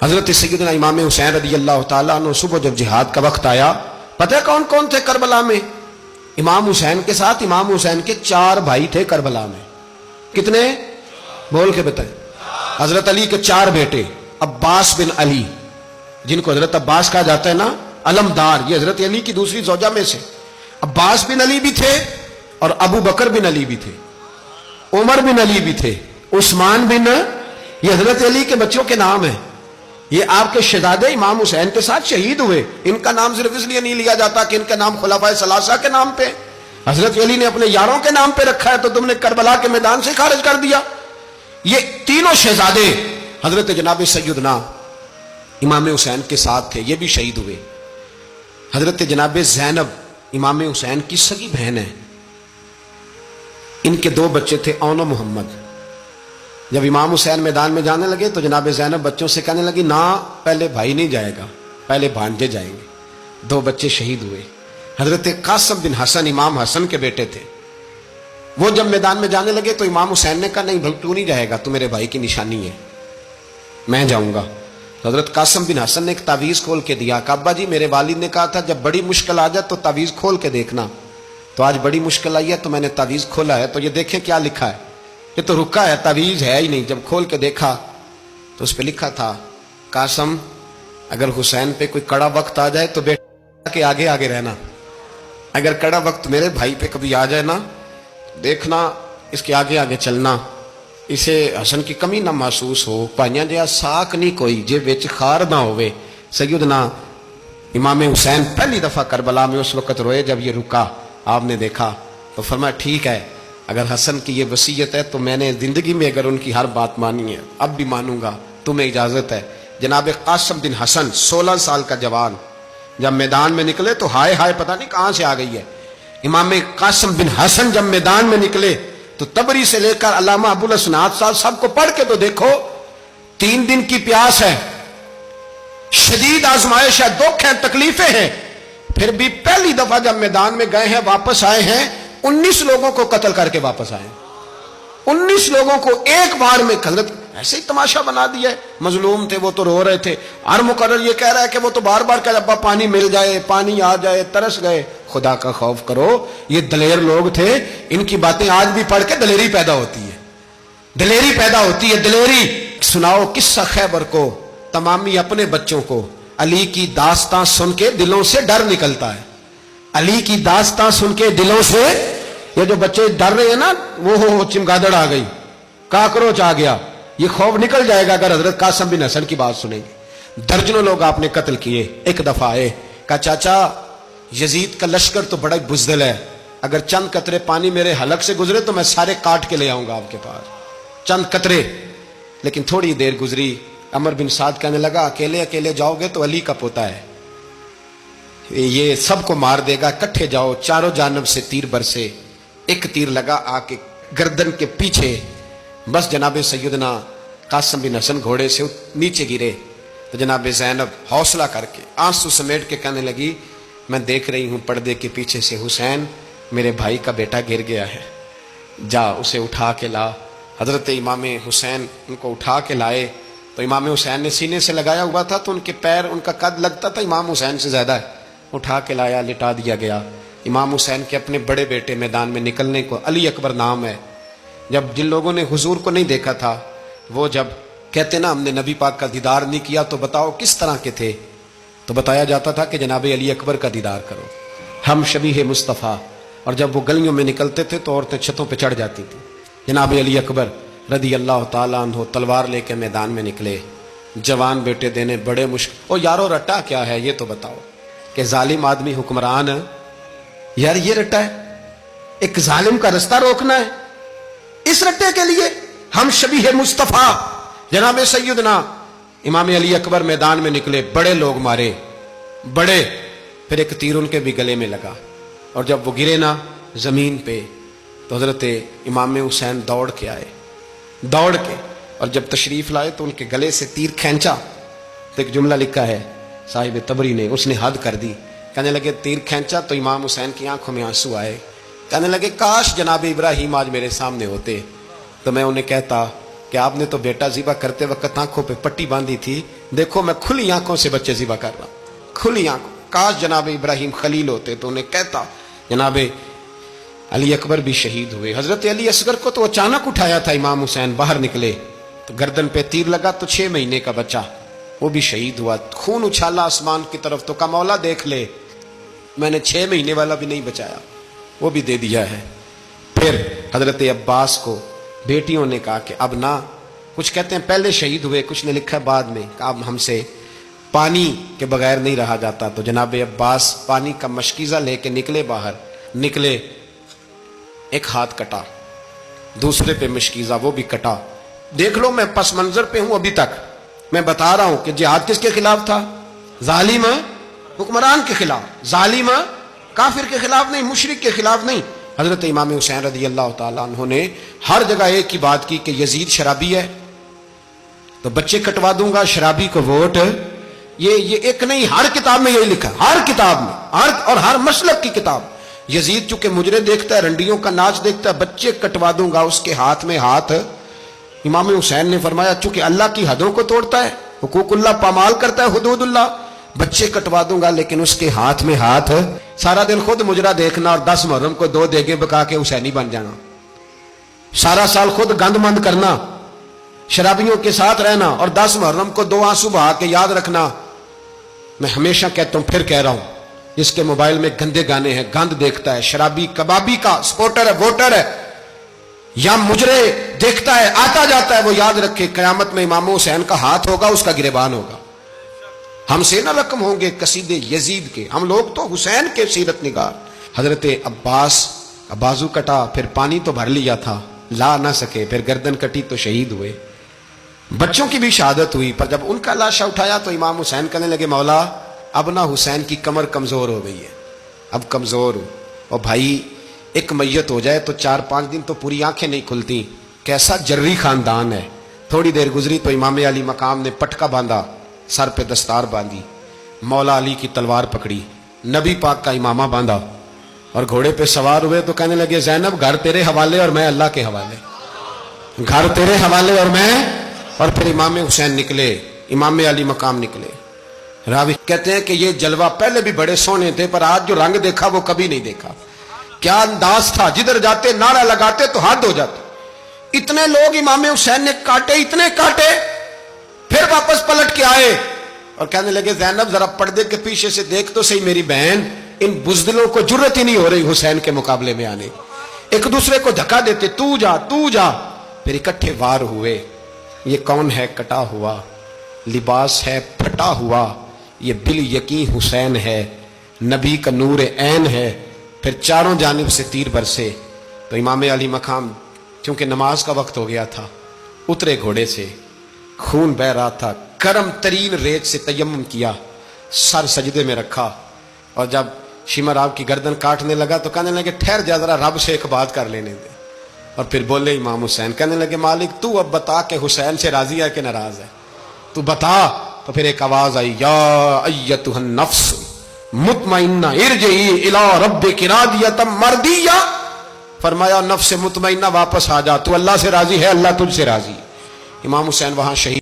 حضرت سیدنا امام حسین رضی اللہ تعالیٰ عنہ صبح جب جہاد کا وقت آیا، پتہ ہے کون کون تھے کربلا میں؟ امام حسین کے ساتھ امام حسین کے 4 بھائی تھے کربلا میں. کتنے؟ بول کے بتائیں. حضرت علی کے 4 بیٹے، عباس بن علی جن کو حضرت عباس کہا جاتا ہے نا، علمدار، یہ حضرت علی کی دوسری زوجہ میں سے. عباس بن علی بھی تھے اور ابو بکر بن علی بھی تھے، عمر بن علی بھی تھے، عثمان بن، یہ حضرت علی کے بچوں کے نام ہیں. یہ آپ کے شہزادے امام حسین کے ساتھ شہید ہوئے. ان کا نام صرف اس لیے نہیں لیا جاتا کہ ان کا نام خلفائے ثلاثہ کے نام پہ، حضرت علی نے اپنے یاروں کے نام پہ رکھا ہے تو تم نے کربلا کے میدان سے خارج کر دیا. یہ تینوں شہزادے حضرت جناب سیدنا امام حسین کے ساتھ تھے، یہ بھی شہید ہوئے. حضرت جناب زینب امام حسین کی سگی بہن ہے، ان کے 2 بچے تھے، اون و محمد. جب امام حسین میدان میں جانے لگے تو جناب زینب بچوں سے کہنے لگی، نہ پہلے بھائی نہیں جائے گا، پہلے بھانجے جائیں گے. 2 بچے شہید ہوئے. حضرت قاسم بن حسن امام حسن کے بیٹے تھے، وہ جب میدان میں جانے لگے تو امام حسین نے کہا، نہیں بھائی تو نہیں جائے گا، تو میرے بھائی کی نشانی ہے، میں جاؤں گا. تو حضرت قاسم بن حسن نے ایک تعویذ کھول کے دیا کہ ابا جی میرے والد نے کہا تھا جب بڑی مشکل آ جائے تو تعویذ کھول کے دیکھنا. تو آج بڑی مشکل آئی ہے تو میں نے تعویذ کھولا ہے، تو یہ دیکھیں کیا لکھا ہے. یہ تو رکا ہے، تعویذ ہے ہی نہیں. جب کھول کے دیکھا تو اس پہ لکھا تھا، قاسم اگر حسین پہ کوئی کڑا وقت آ جائے تو بیٹا کے آگے آگے رہنا، اگر کڑا وقت میرے بھائی پہ کبھی آ جائے نا، دیکھنا اس کے آگے آگے چلنا، اسے حسن کی کمی نہ محسوس ہو. پائیاں جہاں ساک نہیں کوئی جے وچ خار نہ ہوئے. سیدنا امام حسین پہلی دفعہ کربلا میں اس وقت روئے جب یہ رکا. آپ نے دیکھا تو فرمایا ٹھیک ہے، اگر حسن کی یہ وصیت ہے تو میں نے زندگی میں اگر ان کی ہر بات مانی ہے اب بھی مانوں گا، تمہیں اجازت ہے. جناب قاسم بن حسن 16 سال کا جوان جب میدان میں نکلے تو ہائے ہائے پتہ نہیں کہاں سے آ گئی ہے. امام قاسم بن حسن جب میدان میں نکلے تو تبری سے لے کر علامہ ابو الاسناد صاحب سب کو پڑھ کے تو دیکھو، 3 دن کی پیاس ہے، شدید آزمائش ہے، دکھ ہے، تکلیفیں ہیں، پھر بھی پہلی دفعہ جب میدان میں گئے ہیں واپس آئے ہیں 19 لوگوں کو قتل کر کے واپس آئے. 19 لوگوں کو ایک بار میں. حضرت ایسے ہی تماشا بنا دیا ہے. مظلوم تھے وہ تو رو رہے تھے، ہر مقرر یہ کہہ رہا ہے کہ وہ تو بار بار کہ ابا پانی مل جائے، پانی آ جائے، ترس گئے. خدا کا خوف کرو، یہ دلیر لوگ تھے، ان کی باتیں آج بھی پڑھ کے دلیری پیدا ہوتی ہے، دلیری پیدا ہوتی ہے، دلیری. سناؤ قصہ خیبر کو تمامی اپنے بچوں کو. علی کی داستان سن کے دلوں سے ڈر نکلتا ہے، علی کی داستان سن کے دلوں سے. یہ جو بچے ڈر رہے ہیں نا، وہ چمگادڑ آ گئی، کاکروچ آ گیا، یہ خوف نکل جائے گا اگر حضرت قاسم بن حسن کی بات سنیں گے. درجنوں لوگ آپ نے قتل کیے. ایک دفعہ آئے، کہا چاچا یزید کا لشکر تو بڑا بزدل ہے، اگر چند قطرے پانی میرے حلق سے گزرے تو میں سارے کاٹ کے لے آؤں گا آپ کے پاس، چند قطرے. لیکن تھوڑی دیر گزری، عمر بن سعد کہنے لگا اکیلے اکیلے جاؤ گے تو علی کا پوتا ہے، یہ سب کو مار دے گا، اکٹھے جاؤ. چاروں جانب سے تیر برسے، ایک تیر لگا آ کے گردن کے پیچھے، بس جناب سیدنا قاسم بن حسن گھوڑے سے نیچے گرے. تو جناب زینب حوصلہ کر کے آنسو سمیٹ کے کہنے لگی، میں دیکھ رہی ہوں پردے کے پیچھے سے حسین، میرے بھائی کا بیٹا گر گیا ہے، جا اسے اٹھا کے لا. حضرت امام حسین ان کو اٹھا کے لائے تو امام حسین نے سینے سے لگایا ہوا تھا تو ان کے پیر، ان کا قد لگتا تھا امام حسین سے زیادہ ہے. اٹھا کے لایا، لٹا دیا گیا. امام حسین کے اپنے بڑے بیٹے میدان میں نکلنے کو، علی اکبر نام ہے. جب جن لوگوں نے حضور کو نہیں دیکھا تھا وہ جب کہتے نا ہم نے نبی پاک کا دیدار نہیں کیا تو بتاؤ کس طرح کے تھے، تو بتایا جاتا تھا کہ جناب علی اکبر کا دیدار کرو، ہم شبیہ مصطفیٰ. اور جب وہ گلیوں میں نکلتے تھے تو عورتیں چھتوں پہ چڑھ جاتی تھیں. جناب علی اکبر رضی اللہ تعالیٰ عنہ تلوار لے کے میدان میں نکلے، جوان بیٹے دینے بڑے مشکل. او یارو رٹا کیا ہے یہ تو بتاؤ، کہ ظالم آدمی حکمران ہے یار، یہ رٹا ہے، ایک ظالم کا رستہ روکنا ہے، اس رٹے کے لیے ہم شبیہ مصطفیٰ. جناب سیدنا امام علی اکبر میدان میں نکلے، بڑے لوگ مارے، بڑے. پھر ایک تیر ان کے بھی گلے میں لگا، اور جب وہ گرے نا زمین پہ تو حضرت امام حسین دوڑ کے آئے، دوڑ کے، اور جب تشریف لائے تو ان کے گلے سے تیر کھینچا تو ایک جملہ لکھا ہے صاحب تبری نے، اس نے حد کر دی. کہنے لگے تیر کھینچا تو امام حسین کی آنکھوں میں آنسو آئے. کہنے لگے کاش جناب ابراہیم آج میرے سامنے ہوتے تو میں انہیں کہتا کہ آپ نے تو بیٹا ذبح کرتے وقت آنکھوں پہ پٹی باندھی تھی، دیکھو میں کھلی آنکھوں سے بچے ذبح کر رہا ہوں، کھلی آنکھوں۔ کاش جناب ابراہیم خلیل ہوتے تو انہیں کہتا۔ جناب علی اکبر بھی شہید ہوئے۔ حضرت علی اصغر کو تو اچانک اٹھایا تھا امام حسین، باہر نکلے تو گردن پہ تیر لگا تو 6 مہینے کا بچہ وہ بھی شہید ہوا، خون اچھالا آسمان کی طرف تو کہا مولا دیکھ لے، میں نے 6 مہینے والا بھی نہیں بچایا، وہ بھی دے دیا ہے۔ پھر حضرت عباس کو بیٹیوں نے کہا کہ اب نہ، کچھ کہتے ہیں پہلے شہید ہوئے، کچھ نے لکھا بعد میں، کہ اب ہم سے پانی کے بغیر نہیں رہا جاتا۔ تو جناب عباس پانی کا مشکیزہ لے کے نکلے باہر، نکلے، ایک ہاتھ کٹا، دوسرے پہ مشکیزہ وہ بھی کٹا۔ دیکھ لو میں پس منظر پہ ہوں ابھی تک، میں بتا رہا ہوں کہ جہاد کس کے خلاف تھا؟ ظالم حکمران کے خلاف، ظالم کافر کے خلاف نہیں، مشرک کے خلاف نہیں۔ حضرت امام حسین رضی اللہ تعالیٰ عنہ نے ہر جگہ ایک ہی بات کی کہ یزید شرابی ہے تو بچے کٹوا دوں گا، شرابی کو ووٹ۔ یہ ایک نہیں، ہر کتاب میں یہی لکھا، ہر کتاب میں، اور ہر مسلک کی کتاب۔ یزید چونکہ مجرے دیکھتا ہے، رنڈیوں کا ناچ دیکھتا ہے، بچے کٹوا دوں گا، اس کے ہاتھ میں ہاتھ۔ امام حسین نے فرمایا چونکہ اللہ کی حدوں کو توڑتا ہے، حقوق اللہ پامال کرتا ہے، حدود اللہ، بچے کٹوا دوں گا لیکن اس کے ہاتھ میں ہاتھ۔ سارا دن خود مجرا دیکھنا اور 10 محرم کو 2 دیگیں پکا کے حسینی بن جانا، سارا سال خود گند مند کرنا، شرابیوں کے ساتھ رہنا اور 10 محرم کو 2 آنسو بہا کے یاد رکھنا۔ میں ہمیشہ کہتا ہوں، پھر کہہ رہا ہوں، جس کے موبائل میں گندے گانے ہیں، گند دیکھتا ہے، شرابی کبابی کا سپورٹر ہے، ووٹر ہے، یا مجرے دیکھتا ہے، آتا جاتا ہے، وہ یاد رکھے قیامت میں امام حسین کا ہاتھ ہوگا، اس کا گریبان ہوگا۔ ہم سے نہ رقم ہوں گے قصیدے یزید کے، ہم لوگ تو حسین کے سیرت نگار۔ حضرت عباس کا بازو کٹا، پھر پانی تو بھر لیا تھا، لا نہ سکے، پھر گردن کٹی تو شہید ہوئے۔ بچوں کی بھی شہادت ہوئی، پر جب ان کا لاشا اٹھایا تو امام حسین کہنے لگے مولا اب نہ حسین کی کمر کمزور ہو گئی ہے، اب کمزور ہو، اور بھائی ایک میت ہو جائے تو 4-5 دن تو پوری آنکھیں نہیں کھلتی، کیسا جری خاندان ہے۔ تھوڑی دیر گزری تو امام علی مقام نے پٹکا باندھا، سر پہ دستار باندھی، مولا علی کی تلوار پکڑی، نبی پاک کا امامہ باندھا اور گھوڑے پہ سوار ہوئے تو کہنے لگے زینب گھر تیرے حوالے اور میں اللہ کے حوالے، گھر تیرے حوالے اور میں۔ اور پھر امام حسین نکلے، امام علی مقام نکلے۔ راوی کہتے ہیں کہ یہ جلوہ پہلے بھی بڑے سونے تھے، پر آج جو رنگ دیکھا وہ کبھی نہیں دیکھا۔ کیا انداز تھا، جدھر جاتے نعرہ لگاتے تو حد ہو جاتے۔ اتنے لوگ امام حسین نے کاٹے، اتنے کاٹے، پھر واپس پلٹ کے آئے اور کہنے لگے زینب ذرا پردے کے پیچھے سے دیکھ تو صحیح میری بہن، ان بزدلوں کو جرت ہی نہیں ہو رہی حسین کے مقابلے میں آنے، ایک دوسرے کو دھکا دیتے، تو جا تو جا۔ پھر اکٹھے وار ہوئے۔ یہ کون ہے کٹا ہوا، لباس ہے پھٹا ہوا، یہ بال یقین حسین ہے، نبی کا نور عین ہے۔ پھر چاروں جانب سے تیر برسے تو امام علی مقام کیونکہ نماز کا وقت ہو گیا تھا، اترے گھوڑے سے، خون بہ رہا تھا، گرم ترین ریت سے تیمم کیا، سر سجدے میں رکھا، اور جب شمر آپ کی گردن کاٹنے لگا تو کہنے لگے ٹھہر جا ذرا رب سے ایک بات کر لینے دے۔ اور پھر بولے امام حسین، کہنے لگے مالک تو اب بتا کہ حسین سے راضی ہے کہ ناراض ہے، تو بتا۔ تو پھر ایک آواز آئی، یا ایتھا النفس مطمئنہ ارجعی الی ربک راضیۃ مرضیہ، فرمایا نفس مطمئنہ واپس آ جا، تو اللہ سے راضی ہے، اللہ تجھ سے راضی۔ امام حسین وہاں شہید